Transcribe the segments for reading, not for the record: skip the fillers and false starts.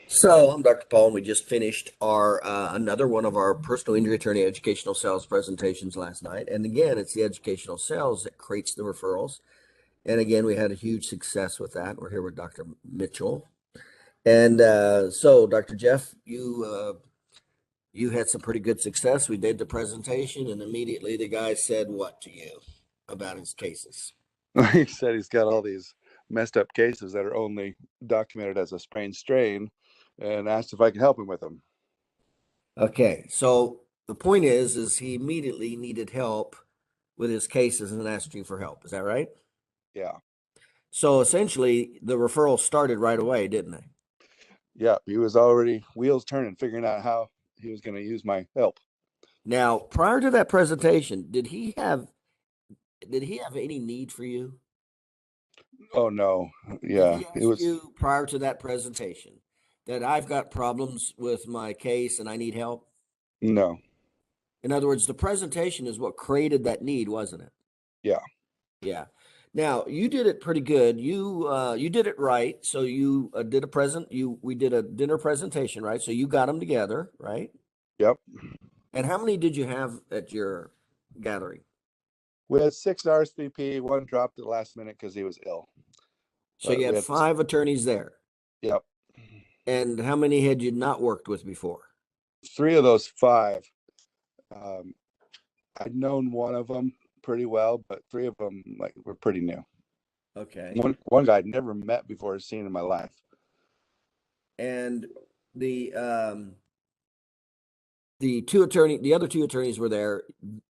So I'm Dr. Paul, and we just finished our another one of our personal injury attorney educational sales presentations last night. And again, it's the educational sales that creates the referrals. And again, we had a huge success with that. We're here with Dr. Mitchell. And so, Dr. Jeff, you had some pretty good success. We did the presentation, and immediately the guy said what to you about his cases? He said he's got all these messed up cases that are only documented as a sprained strain, and asked if I could help him with them. Okay, so the point is he immediately needed help with his cases and asked you for help. Is that right? Yeah, So essentially, the referral started right away, didn't they? yeah, he was already wheels turning, figuring out how he was going to use my help. Now, prior to that presentation, did he have any need for you? Oh no, Did yeah, he it ask was you prior to that presentation that I've got problems with my case and I need help? no, In other words, the presentation is what created that need, wasn't it? yeah, Yeah. Now, you did it pretty good. You did it right. So you did a present you we did a dinner presentation, right? So you got them together, right? yep. And how many did you have at your gathering? We had six RSVP. One dropped at the last minute because he was ill, So but you we had had, five attorneys there. yep, And how many had you not worked with before? three of those five. Um, I'd known one of them pretty well, but three of them like were pretty new. Okay. One guy I'd never met before, seen in my life. And the the other two attorneys were there.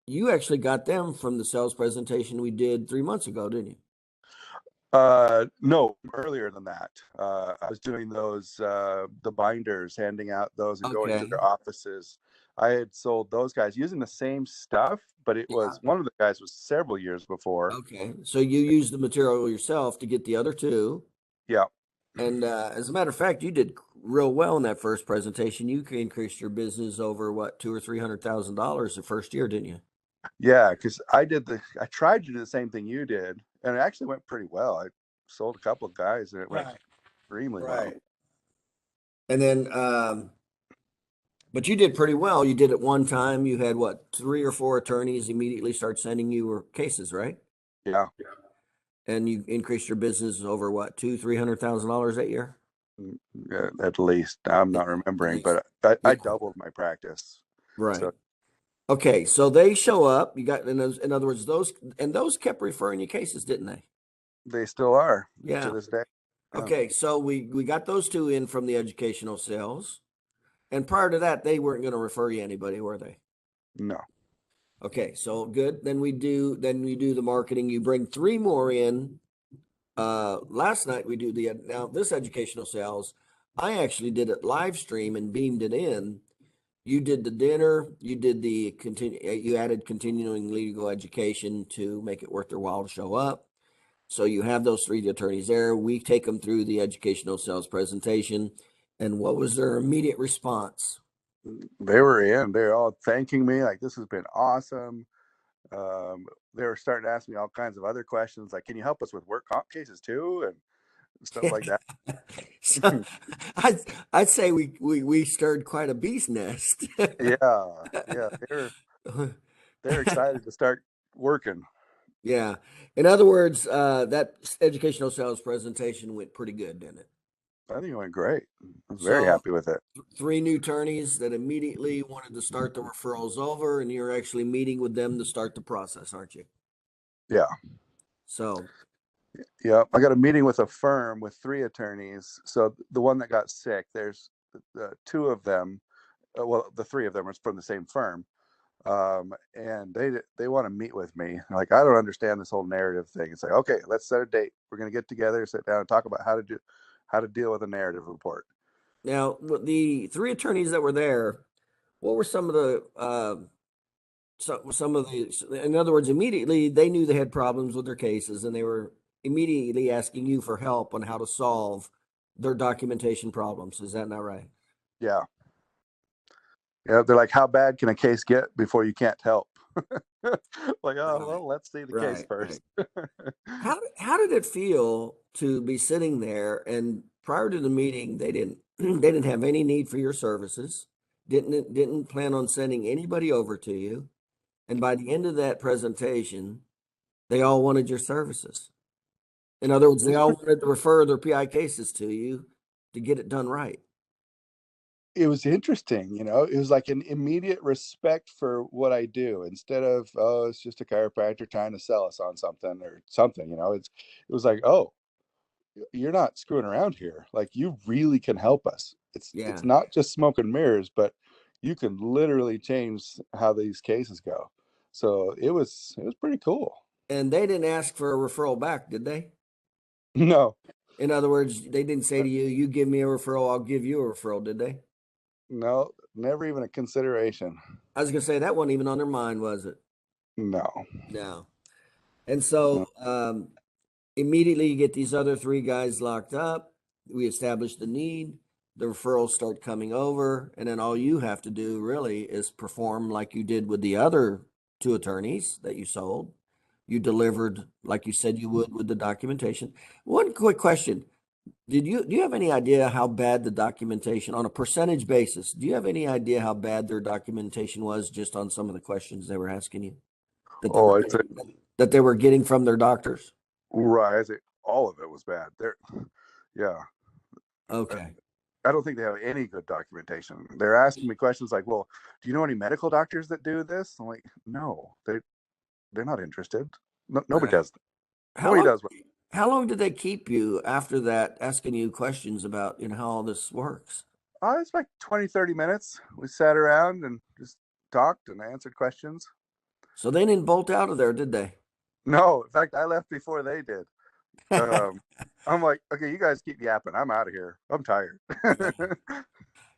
You actually got them from the sales presentation we did 3 months ago, didn't you? No, earlier than that. I was doing those the binders, handing out those and going to Okay. their offices. I had sold those guys using the same stuff, but it Yeah. was one of the guys was several years before. Okay. So you used the material yourself to get the other two. Yeah, And as a matter of fact, you did real well in that first presentation. You increased your business over what, two or $300,000 the first year, didn't you? yeah, because I tried to do the same thing you did, and it actually went pretty well. I sold a couple of guys, and it went Right. extremely well. Right. And then, but you did pretty well. You did it one time. You had what, three or four attorneys immediately start sending you cases, right? Yeah, And you increased your business over what, two, $300,000 that year? yeah, at least I'm At not remembering, least. but I Yeah. doubled my practice. Right. So Okay. So they show up. You got, in other words, those kept referring you cases, didn't they? they still are to Yeah. this day. Yeah. Okay. So we got those two in from the educational sales. And prior to that, they weren't going to refer you anybody, were they? No. Okay, so good. Then we do the marketing. You bring three more in. Last night we do now this educational sales. I actually did it live stream and beamed it in. You did the dinner. You did the continue. You added continuing legal education to make it worth their while to show up. So you have those three attorneys there. We take them through the educational sales presentation. And what was their immediate response? They were in. They're all thanking me. Like, this has been awesome. They were starting to ask me all kinds of other questions, like, "Can you help us with work comp cases too?" and stuff like that. So I'd, I'd say we stirred quite a bee's nest. Yeah, yeah. They're excited to start working. Yeah. In other words, that educational sales presentation went pretty good, didn't it? I think it went great. I was very So happy with it. three new attorneys that immediately wanted to start the referrals over, and you're actually meeting with them to start the process, aren't you? Yeah, So, yeah. I got a meeting with a firm with three attorneys. So the one that got sick, there's two of them. Well, the three of them are from the same firm. And they want to meet with me. Like, I don't understand this whole narrative thing. It's like, okay, let's set a date. We're going to get together, sit down, and talk about how to deal with a narrative report. now the three attorneys that were there, what were some of the some of the, in other words, immediately they knew they had problems with their cases and they were immediately asking you for help on how to solve their documentation problems. Is that not right? Yeah, yeah. They're like, how bad can a case get before you can't help? Like, oh Right. well, let's see the case Right. Right. first. How did it feel to be sitting there and prior to the meeting they didn't They didn't have any need for your services, didn't plan on sending anybody over to you. And by the end of that presentation, they all wanted your services. In other words, they all wanted to refer their PI cases to you to get it done right. It was interesting, you know, it was like an immediate respect for what I do instead of, oh, it's just a chiropractor trying to sell us on something or something, you know, it was like, oh, you're not screwing around here. Like you really can help us. It's Yeah. not just smoke and mirrors, but you can literally change how these cases go. So it was pretty cool. And they didn't ask for a referral back, did they? No, In other words, they didn't say to you, you give me a referral, I'll give you a referral, did they? no, never even a consideration. I was going to say that wasn't even on their mind, was it? No, No. And no. so immediately you get these other three guys locked up. We establish the need. The referrals start coming over. And then all you have to do really is perform like you did with the other two attorneys that you sold. You delivered like you said you would with the documentation. One quick question. Do you have any idea how bad the documentation on a percentage basis? Do you have any idea how bad their documentation was just on some of the questions they were asking you that they Oh, were it's a, that they were getting from their doctors? right. All of it was bad. There, yeah. Okay. I don't think they have any good documentation. They're asking me questions like, "Well, do you know any medical doctors that do this?" I'm like, "No, they're not interested. No, nobody Right. does. How Nobody long does." how long did they keep you after that asking you questions about, how all this works? It's like 20, 30 minutes. We sat around and just talked and answered questions. So they didn't bolt out of there, did they? No, in fact, I left before they did. Um, I'm like, okay, you guys keep yapping. I'm out of here. I'm tired.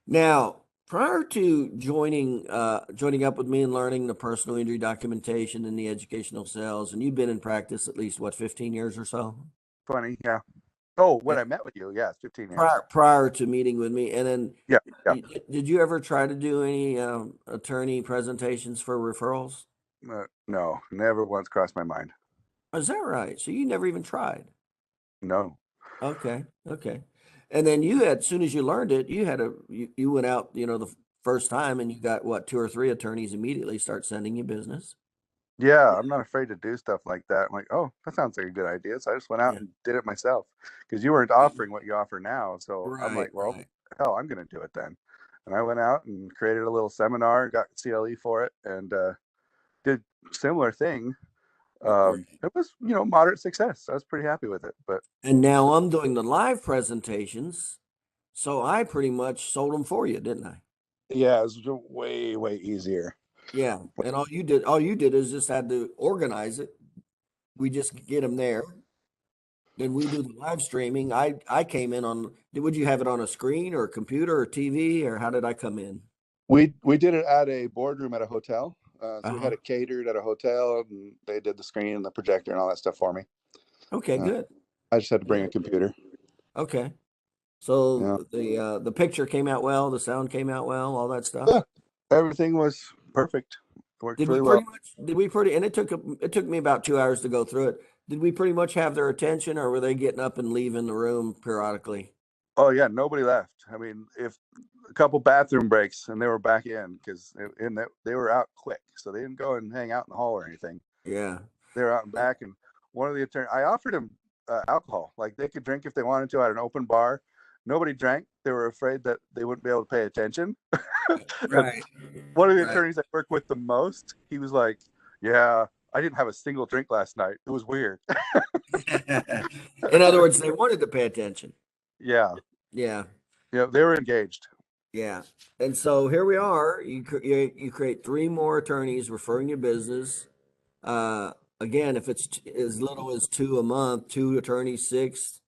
Now, prior to joining up with me and learning the personal injury documentation and the educational sales, and you've been in practice at least what, 15 years or so? 20, yeah. Oh, when Eh, I met with you, yes, 15 years. prior to meeting with me, and then Yeah, yeah. did you ever try to do any attorney presentations for referrals? No, never once crossed my mind. Is that right? So you never even tried? No. Okay, okay. And then you had, as soon as you learned it, you went out, the first time and you got what, two or three attorneys immediately start sending you business. Yeah, I'm not afraid to do stuff like that. I'm like, oh, that sounds like a good idea. So I just went out Yeah. and did it myself because you weren't offering what you offer now. So I'm Right, like, well, right. hell, I'm going to do it then. And I went out and created a little seminar, got CLE for it, and did similar thing. Great. It was, moderate success. I was pretty happy with it. But And now I'm doing the live presentations, so I pretty much sold them for you, didn't I? yeah, it was way, way easier. Yeah. And all you did is just had to organize it. We just get them there. Then we do the live streaming. I came in on, would you have it on a screen or a computer or TV, or how did I come in? We did it at a boardroom at a hotel. So we Uh-huh. had it catered at a hotel, and they did the screen and the projector and all that stuff for me. Okay, Uh, good. I just had to bring a Good. computer. Okay. So Yeah. the picture came out well, the sound came out well, all that stuff. Yeah, everything was perfect. Worked Did we really well. pretty much did we pretty and it took me about 2 hours to go through it. Did we pretty much have their attention, or were they getting up and leaving the room periodically? Oh yeah, nobody left. I mean, if a couple bathroom breaks and they were back in because they were out quick, so they didn't go and hang out in the hall or anything. Yeah. They were out and back, and one of the attorneys, I offered them alcohol, like they could drink if they wanted to at an open bar. Nobody drank. They were afraid that they wouldn't be able to pay attention. And Right. one of the Right. attorneys I work with the most, he was like, "Yeah, I didn't have a single drink last night. It was weird." In other words, they wanted to pay attention. Yeah, Yeah. they were engaged. Yeah. And so here we are. You create three more attorneys referring your business. Uh, Again, if it's as little as two a month, two attorneys, six,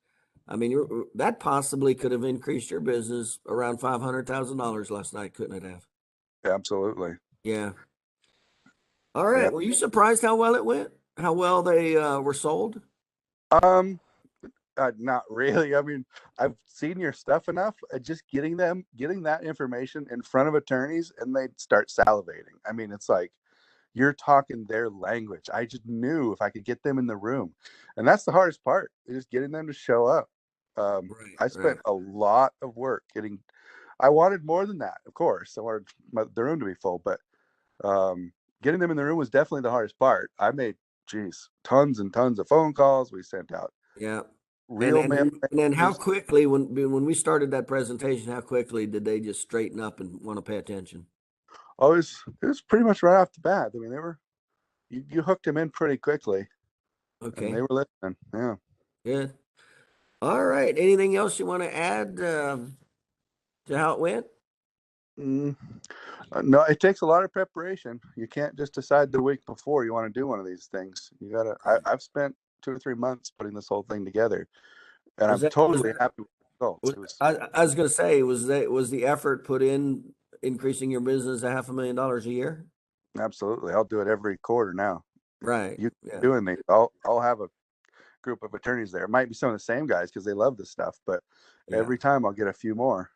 I mean, that possibly could have increased your business around $500,000 last night, couldn't it have? Absolutely. Yeah. All Yeah. right. Were you surprised how well it went? How well they were sold? Um, Not really. I mean, I've seen your stuff enough. Just getting that information in front of attorneys, and they start salivating. I mean, it's like you're talking their language. I just knew if I could get them in the room, and that's the hardest part, is just getting them to show up. Right, I right. spent a lot of work getting. I wanted more than that, of course. I wanted the room to be full, but getting them in the room was definitely the hardest part. I made, geez, tons and tons of phone calls. We sent out Yeah. And real and mail then, and then how messages. quickly when we started that presentation, how quickly did they just straighten up and want to pay attention? Oh, it was pretty much right off the bat. I mean, they were you hooked them in pretty quickly, and they Okay, were listening. Yeah. good. All right. Anything else you want to add to how it went? Mm, no, it takes a lot of preparation. You can't just decide the week before you want to do one of these things. You gotta. I've spent 2 or 3 months putting this whole thing together, and Was I'm that was totally happy with the results. was, It was I was going to say was the effort put in increasing your business $500,000 a year? absolutely. I'll do it every quarter now. Right. You keep Yeah. doing these. I'll have a group of attorneys there. It might be some of the same guys because they love this stuff, but Yeah. every time I'll get a few more.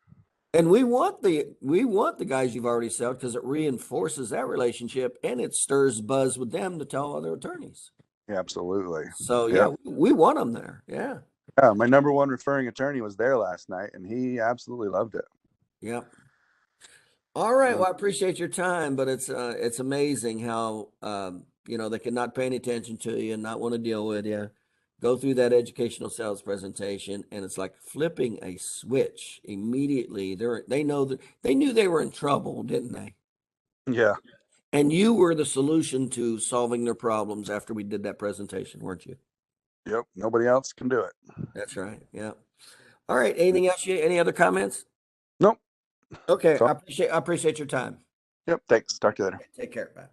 And we want the guys you've already sold because it reinforces that relationship and it stirs buzz with them to tell other attorneys. Yeah, absolutely. So yeah, Yep. we want them there. Yeah. Yeah, my number one referring attorney was there last night, and he absolutely loved it. Yep. All right. Um, Well, I appreciate your time, but it's amazing how they can not pay any attention to you and not want to deal with you. Go through that educational sales presentation, and it's like flipping a switch immediately. They know that they knew they were in trouble, didn't they? yeah. And you were the solution to solving their problems after we did that presentation, weren't you? Yep. Nobody else can do it. That's right. Yeah. All right. Anything else? Any other comments? Nope. Okay. So, I appreciate your time. yep. Thanks. Talk to you later. Okay, take care. Bye.